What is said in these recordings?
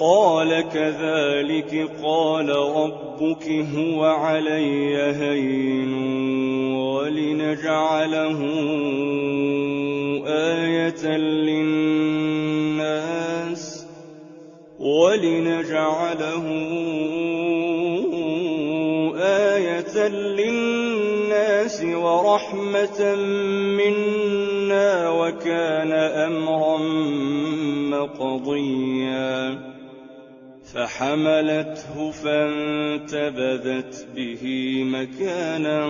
قال كذلك قال ربك هو علي هين ولنجعله آية للناس ورحمة منا وكان أمرا مقضيا فحملته فانتبذت به مكانا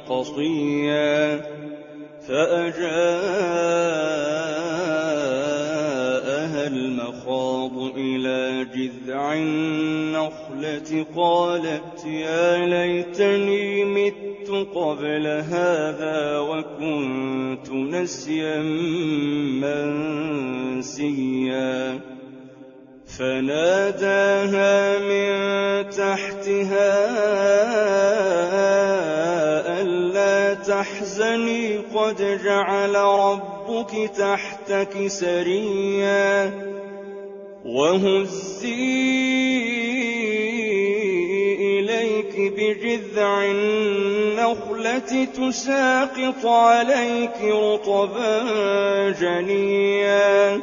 قصيا فأجاءها المخاض إلى جذع النخلة قالت يا ليتني مت قبل هذا وكنت نسيا منسيا فناداها من تحتها ألا تحزني قد جعل ربك تحتك سريا وهزي إليك بجذع النخلة تساقط عليك رطبا جنيا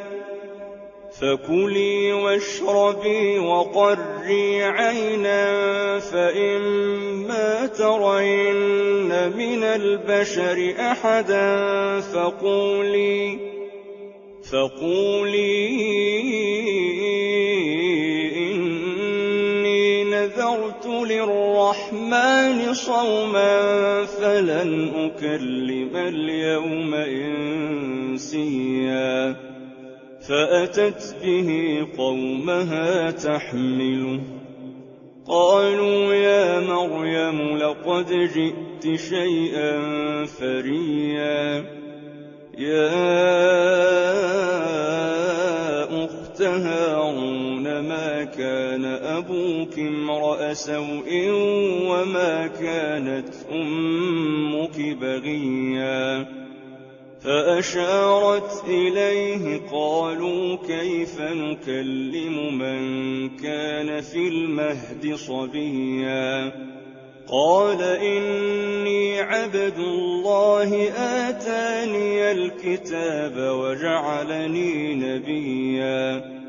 فكلي واشربي وقري عينا فإما ترين من البشر أحدا فقولي إني نذرت للرحمن صوما فلن أكلم اليوم إنسيا فأتت به قومها تحمله قالوا يا مريم لقد جئت شيئا فريا يا أخت هارون ما كان أبوك امرأ سوء وما كانت أمك بغيا فأشارت إليه قالوا كيف نكلم من كان في المهد صبيا قال إني عبد الله آتاني الكتاب وجعلني نبيا